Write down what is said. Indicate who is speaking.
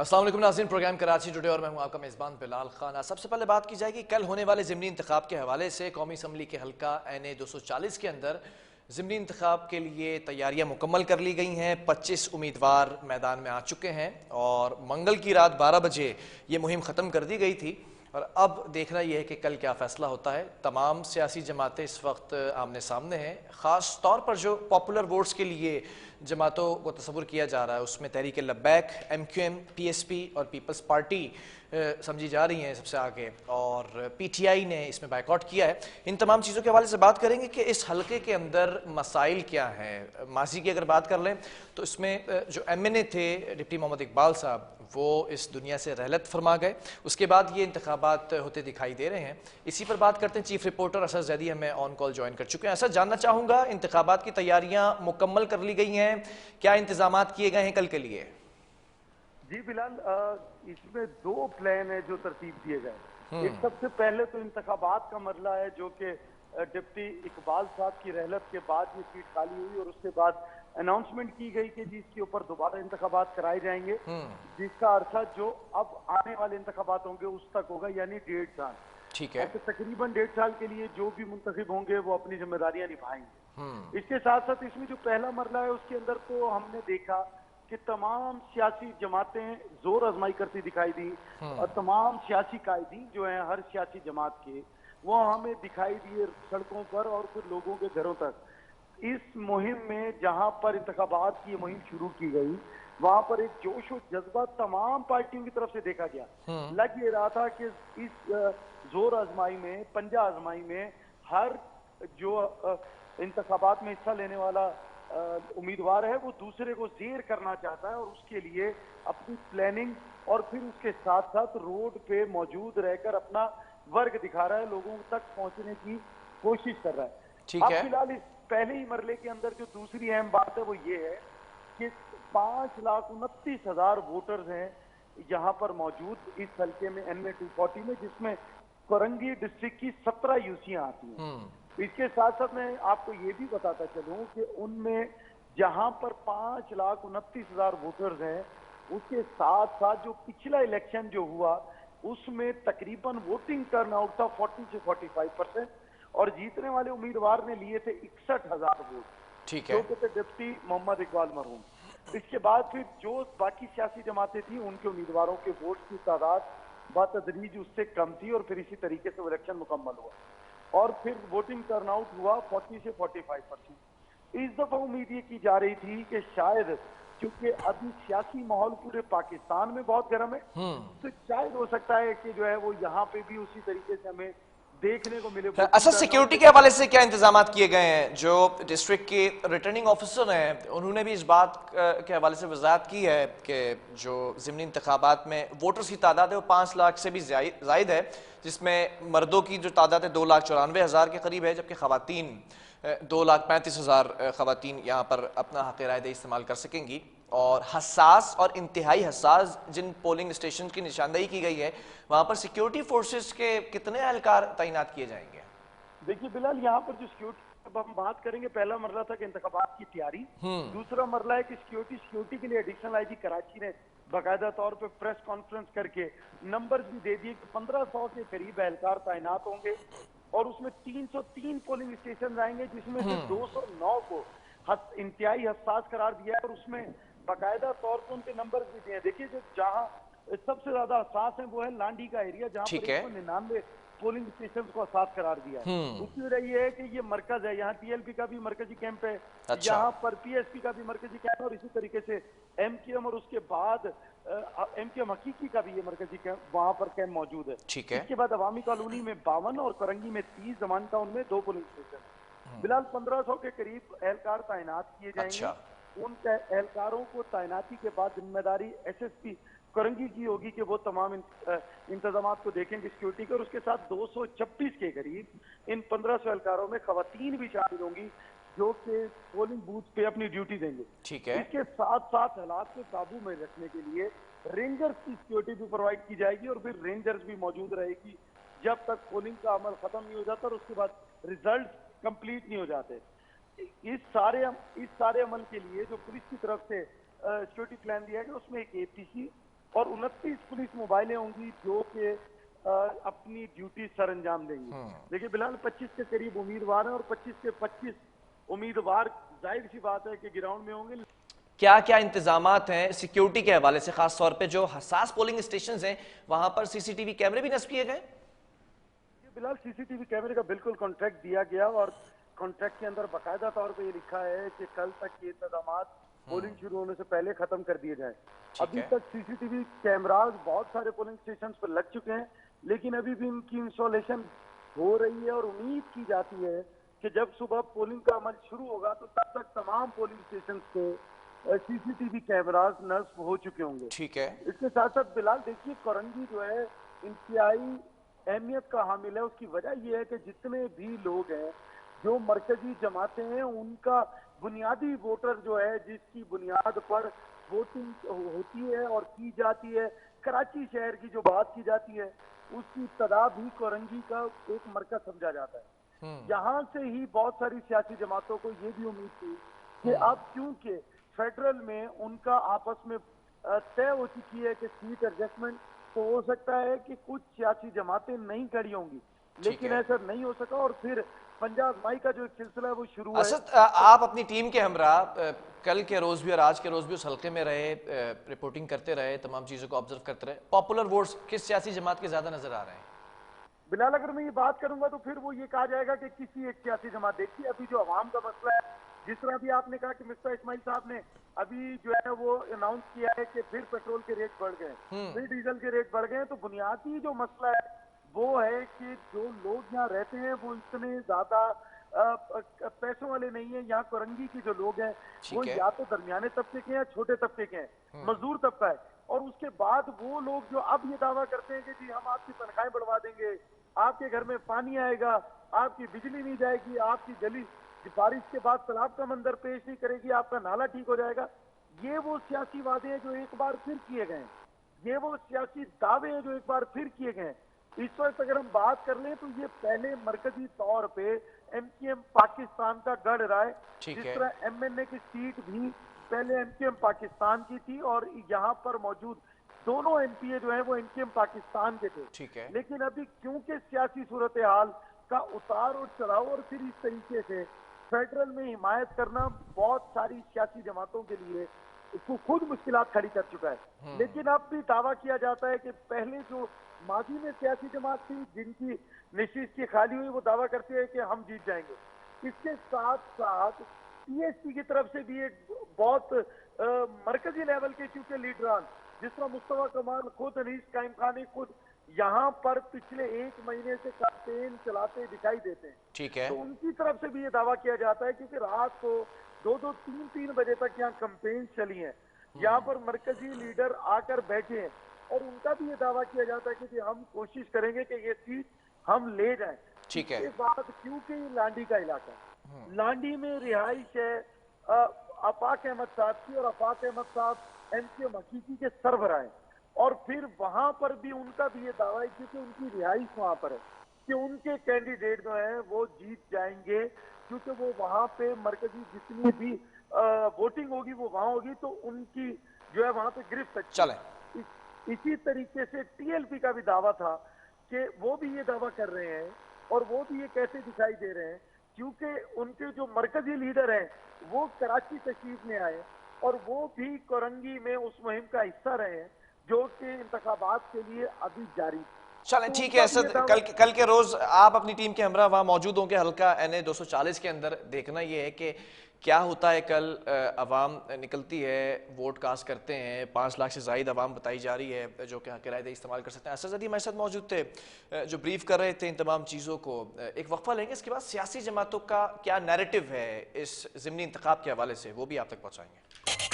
Speaker 1: अस्सलाम वालेकुम नाज़रीन, प्रोग्राम कराची टुडे और मैं हूं आपका मेज़बान बिलाल खान। सबसे पहले बात की जाएगी कल होने वाले ज़िमनी इंतखाब के हवाले से। कौमी असम्बली के हल्का NA 240 के अंदर ज़िमनी इंतखाब के लिए तैयारियां मुकम्मल कर ली गई हैं। 25 उम्मीदवार मैदान में आ चुके हैं और मंगल की रात 12 बजे ये मुहिम ख़त्म कर दी गई थी और अब देखना यह है कि कल क्या फ़ैसला होता है। तमाम सियासी जमातें इस वक्त आमने सामने हैं। ख़ास तौर पर जो पॉपुलर वोट्स के लिए जमातों को तस्वुर किया जा रहा है उसमें तहरीक लब्बैक, MQM, PSP और पीपल्स पार्टी समझी जा रही हैं सबसे आगे, और PTI ने इसमें बाइकआउट किया है। इन तमाम चीज़ों के हवाले से बात करेंगे कि इस हलके के अंदर मसाइल क्या हैं। माजी की अगर बात कर लें तो इसमें जो MNA थे डिप्टी मोहम्मद इकबाल साहब, वो इस दुनिया से रहलत फरमा गए। उसके बाद ये इंतखाबात होते दिखाई दे रहे हैं। इसी पर बात करते हैं। चीफ रिपोर्टर असद जैदी हमें ऑन कॉल ज्वाइन कर चुके हैं। असद, जानना चाहूँगा, इंतखाबात की तैयारियाँ मुकम्मल कर ली गई हैं, क्या इंतजामात किए गए हैं कल के लिए?
Speaker 2: जी बिलाल, इसमें दो प्लान है जो तरतीब दिए गए। एक सबसे पहले तो इंतखाबात का मरला है जो कि डिप्टी इकबाल साहब की रहलत के बाद ये सीट खाली हुई और उसके बाद अनाउंसमेंट की गई कि जिसके ऊपर दोबारा इंतखाबात कराए जाएंगे, जिसका अर्थ जो अब आने वाले इंतखाबात होंगे उस तक होगा, यानी 1.5 साल।
Speaker 1: ठीक है।
Speaker 2: ऐसे तकरीबन 1.5 साल के लिए जो भी मुंतखब होंगे वो अपनी जिम्मेदारियां निभाएंगे। इसके साथ साथ इसमें जो पहला मरला है उसके अंदर तो हमने देखा कि तमाम सियासी जमातें जोर आजमाई करती दिखाई दी और तमाम सियासी कायदी जो हैं हर सियासी जमात के, वो हमें दिखाई दिए सड़कों पर और फिर लोगों के घरों तक। इस मुहिम में जहां पर इंतखाबात की मुहिम शुरू की गई, वहां पर एक जोश और जज्बा तमाम पार्टियों की तरफ से देखा गया। लग ये रहा था कि इस जोर आजमाई में, पंजा आजमाई में, हर जो इंतखाबात में हिस्सा लेने वाला उम्मीदवार है वो दूसरे को जेर करना चाहता है और उसके लिए अपनी प्लानिंग और फिर उसके साथ साथ रोड पे मौजूद रहकर अपना वर्ग दिखा रहा है, लोगों तक पहुंचने की कोशिश कर रहा है।
Speaker 1: ठीक
Speaker 2: अब
Speaker 1: है।
Speaker 2: फिलहाल इस पहले ही मरले के अंदर जो दूसरी अहम बात है वो ये है कि 5,29,000 वोटर्स हैं यहाँ पर मौजूद इस हल्के में NA 240 में, जिसमें कोरंगी डिस्ट्रिक्ट की 17 यूसियां आती हैं। इसके साथ साथ मैं आपको ये भी बताता चलूं कि उनमें जहां पर 5,29,000 वोटर्स हैं, उसके साथ साथ जो पिछला इलेक्शन जो हुआ उसमें तकरीबन वोटिंग टर्नआउट था 40 से 45% और जीतने वाले उम्मीदवार ने लिए थे 61,000 वोट,
Speaker 1: ठीक
Speaker 2: जो
Speaker 1: है।
Speaker 2: कि थे डिप्टी मोहम्मद इकबाल मरहूम। इसके बाद फिर जो बाकी सियासी जमातें थी उनके उम्मीदवारों के वोट की तादाद बतदरीज उससे कम थी और फिर इसी तरीके से इलेक्शन मुकम्मल हुआ और फिर वोटिंग टर्नआउट हुआ 40 से 45%। इस दफा उम्मीद ये की जा रही थी कि शायद क्योंकि अभी सियासी माहौल पूरे पाकिस्तान में बहुत गर्म है, तो शायद हो सकता है कि जो है वो यहाँ पे भी उसी तरीके से हमें देखने को मिले वोटिंग
Speaker 1: अच्छा,
Speaker 2: टर्नआउट।
Speaker 1: सिक्योरिटी के हवाले से क्या इंतजाम किए गए हैं? जो डिस्ट्रिक्ट के रिटर्निंग ऑफिसर हैं उन्होंने भी इस बात के हवाले से वजाहत की है कि जो ज़िमनी इंतखाबात में वोटर्स की तादाद है वो 5 लाख से भी ज़ायद है, जिसमें मर्दों की जो तादाद है 2,94,000 के करीब है, जबकि ख़वातीन 2,35,000 ख़वातीन यहाँ पर अपना हक़ राय दही इस्तेमाल कर सकेंगी। और हसास और इंतहाई हसास जिन पोलिंग स्टेशन की निशानदेही की गई है वहां पर सिक्योरिटी फोर्सेस के कितने एहलकार तैनात किए जाएंगे?
Speaker 2: देखिए बिलाल, यहाँ पर जो सिक्योरिटी अब हम बात करेंगे, पहला मरला था कि इंतखाबात की तैयारी, दूसरा मरला है कि सिक्योरिटी के लिए एडिशनल IG कराची ने बाकायदा तौर पे प्रेस कॉन्फ्रेंस करके नंबर भी दे दिए कि 1500 के करीब एहलकार तैनात होंगे और उसमें 303 पोलिंग स्टेशन आएंगे, जिसमें से 209 को इंतहाई हसास करार दिया है और उसमें बाकायदा तौर पर उनके नंबर भी दिए हैं। देखिए, जो जहाँ सबसे ज्यादा हसास है वो है लांडी का एरिया, जहाँ पर
Speaker 1: ठीक है।
Speaker 2: 199 पोलिंग स्टेशन को हसास करार दिया है। उसकी वजह यह है कि ये मरकज है, यहाँ TLP का भी मरकजी कैंप है,
Speaker 1: अच्छा।
Speaker 2: यहाँ पर PSP का भी मरकजी कैंप है और इसी तरीके से MQM और उसके बाद MQM हकीकी का भी ये मरकजी कैंप, वहां पर कैंप मौजूद है।
Speaker 1: ठीक है।
Speaker 2: इसके बाद अवामी कॉलोनी में 52 और करंगी में 30, जमान टाउन में 2 पोलिंग स्टेशन। फिलहाल 1500 के करीब एहलकार तैनात किए जाएंगे।
Speaker 1: अच्छा।
Speaker 2: उन एहलकारों को तैनाती के बाद जिम्मेदारी SSP करंगी की होगी कि वो तमाम इंतजाम को देखेंगे सिक्योरिटी के, और उसके साथ 226 के करीब इन 1500 एहलकारों में खवातीन भी शामिल होंगी जो कि पोलिंग बूथ पे अपनी ड्यूटी देंगे।
Speaker 1: ठीक है।
Speaker 2: इसके साथ साथ हालात को काबू में रखने के लिए रेंजर्स की सिक्योरिटी भी प्रोवाइड की जाएगी और फिर रेंजर्स भी मौजूद रहेगी जब तक पोलिंग का अमल खत्म नहीं हो जाता और उसके बाद रिजल्ट कंप्लीट नहीं हो जाते। इस सारे अमल के लिए जो पुलिस की तरफ से सिक्योरिटी प्लान दिया गया उसमें एक APC, और 29 पुलिस मोबाइलें होंगी जो कि अपनी ड्यूटी सर अंजाम देंगी। देखिए बिलाल 25 के करीब उम्मीदवार हैं और 25 के 25 उम्मीदवार जाहिर सी बात है कि ग्राउंड में होंगे।
Speaker 1: क्या क्या इंतजामात हैं सिक्योरिटी के हवाले से, खास तौर पे जो हसास पोलिंग स्टेशन हैं वहां पर सीसीटीवी कैमरे भी नस्ब किए गए?
Speaker 2: बिलाल सीसीटीवी कैमरे का बिल्कुल कॉन्ट्रैक्ट दिया गया और कॉन्ट्रैक्ट के अंदर बाकायदा तौर पे ये लिखा है कि कल तक ये इंतजाम पोलिंग शुरू होने से पहले खत्म कर दिए जाए। अभी तक सीसीटीवी कैमराज बहुत सारे पोलिंग स्टेशन पर लग चुके हैं, लेकिन अभी भी इनकी इंस्टॉलेशन हो रही है और उम्मीद की जाती है कि जब सुबह पोलिंग का अमल शुरू होगा तो तब तक तमाम पोलिंग स्टेशन पे सीसीटीवी कैमराज नस्ब हो चुके होंगे।
Speaker 1: ठीक है।
Speaker 2: इसके साथ साथ बिलाल देखिए कोरंगी जो है इंतहाई अहमियत का हामिल है। उसकी वजह यह है कि जितने भी लोग हैं जो मरकजी जमातें हैं उनका बुनियादी वोटर जो है जिसकी बुनियाद पर वोटिंग होती है और की जाती है, कराची शहर की जो बात की जाती है उसकी इब्तदा भी कोरंगी का एक मरकज समझा जाता है। यहाँ से ही बहुत सारी सियासी जमातों को ये भी उम्मीद थी कि अब क्योंकि फेडरल में उनका आपस में तय हो चुकी है कि सीट एडजस्टमेंट, तो हो सकता है कि कुछ सियासी जमातें नहीं खड़ी होंगी, लेकिन ऐसा नहीं हो सका और फिर पंजाब माई का जो सिलसिला है वो शुरू है।
Speaker 1: असद, आप अपनी टीम के हमरा कल के रोज भी और आज के रोज भी उस हल्के में रहे, रिपोर्टिंग करते रहे, तमाम चीजों को ऑब्जर्व करते रहे। पॉपुलर वोट्स किस सियासी जमात के ज्यादा नजर आ रहे हैं?
Speaker 2: बिलाल अगर मैं ये बात करूंगा तो फिर वो ये कहा जाएगा कि किसी एक सियासी जमात। देखिए अभी जो अवाम का मसला है, जिस तरह भी आपने कहा कि मिस्टर इस्माइल साहब ने अभी जो है वो अनाउंस किया है कि फिर पेट्रोल के रेट बढ़ गए, फिर डीजल के रेट बढ़ गए, तो बुनियादी जो मसला है वो है कि जो लोग यहाँ रहते हैं वो इतने ज्यादा पैसों वाले नहीं है। यहाँ कोरंगी के जो लोग हैं वो या तो दरमियाने तबके के हैं, छोटे तबके के हैं, मजदूर तबका है। और उसके बाद वो लोग जो अब ये दावा करते हैं कि जी हम आपकी तनख्वाहें बढ़वा देंगे, आपके घर में पानी आएगा, आपकी बिजली नहीं जाएगी, आपकी गली बारिश के बाद तालाब का मंजर पेश नहीं करेगी, आपका नाला ठीक हो जाएगा। ये वो सियासी वादे हैं जो एक बार फिर किए गए हैं, ये वो सियासी दावे हैं जो एक बार फिर किए गए हैं। इस वक्त अगर हम बात कर लें तो ये पहले मरकजी तौर पे एमकेएम पाकिस्तान का गढ़ रहा है, जिस तरह एमएनए की सीट भी पहले एमकेएम पाकिस्तान की थी और यहाँ पर मौजूद दोनों एमपीए जो है वो एमकेएम पाकिस्तान के थे।
Speaker 1: ठीक है।
Speaker 2: लेकिन अभी क्योंकि सियासी सूरत हाल का उतार और चढ़ाव और फिर इस तरीके से फेडरल में हिमायत करना बहुत सारी सियासी जमातों के लिए उसको खुद मुश्किलात खड़ी कर चुका है। लेकिन अब भी दावा किया जाता है कि पहले जो माजी में सियासी जमात थी जिनकी निशिस्त की खाली हुई वो दावा करते हैं कि हम जीत जाएंगे। इसके साथ साथ पीएसपी की तरफ से भी एक बहुत मरकजी लेवल के चूंकि लीडरान जिस तरह मुस्तफा कमाल खुद अनीस कायम खान खुद यहाँ पर पिछले एक महीने से कैंपेन चलाते दिखाई देते हैं।
Speaker 1: ठीक है।
Speaker 2: तो उनकी तरफ से भी ये दावा किया जाता है क्योंकि रात को 2-2, 3-3 बजे तक यहाँ कैंपेन चली है, यहाँ पर मरकजी लीडर आकर बैठे हैं और उनका भी ये दावा किया जाता है कि हम कोशिश करेंगे कि ये सीट हम ले जाएं।
Speaker 1: ठीक है।
Speaker 2: इसके बाद क्योंकि लांडी का इलाका, लांडी में रिहाइश है आफाक अहमद साहब की और आफाक अहमद साहब एमकेएम हकीकी के सरबराह हैं और फिर वहां पर भी उनका भी ये दावा है क्योंकि उनकी रिहाइश वहां पर है कि उनके कैंडिडेट जो है वो जीत जाएंगे क्योंकि वो वहां पे मरकजी जितनी भी वोटिंग होगी वो वहां होगी तो उनकी जो है वहां पे गिरफ्त
Speaker 1: चले।
Speaker 2: इसी तरीके से टीएलपी का भी दावा था कि वो भी ये दावा कर रहे हैं और वो भी ये कैसे दिखाई दे रहे हैं क्योंकि उनके जो मरकजी लीडर हैं वो कराची तशरीफ में आए और वो भी कोरंगी में उस मुहिम का हिस्सा रहे हैं जो कि इंतखाबात के लिए अभी जारी।
Speaker 1: चलें ठीक है असद, कल के रोज आप अपनी टीम के हमरा वहां मौजूद होंगे हल्का NA 240 के अंदर। देखना ये है कि क्या होता है। कल अवाम निकलती है, वोट कास्ट करते हैं, 5 लाख से ज़ायद अवाम बताई जा रही है जो कि किराए दे इस्तेमाल कर सकते हैं। असद अदी हमारे साथ मौजूद थे जो ब्रीफ कर रहे थे इन तमाम चीज़ों को। एक वक्फा लेंगे, इसके बाद सियासी जमातों का क्या नैरेटिव है इस ज़िमनी इंतखाब के हवाले से वो भी आप तक पहुँचाएंगे।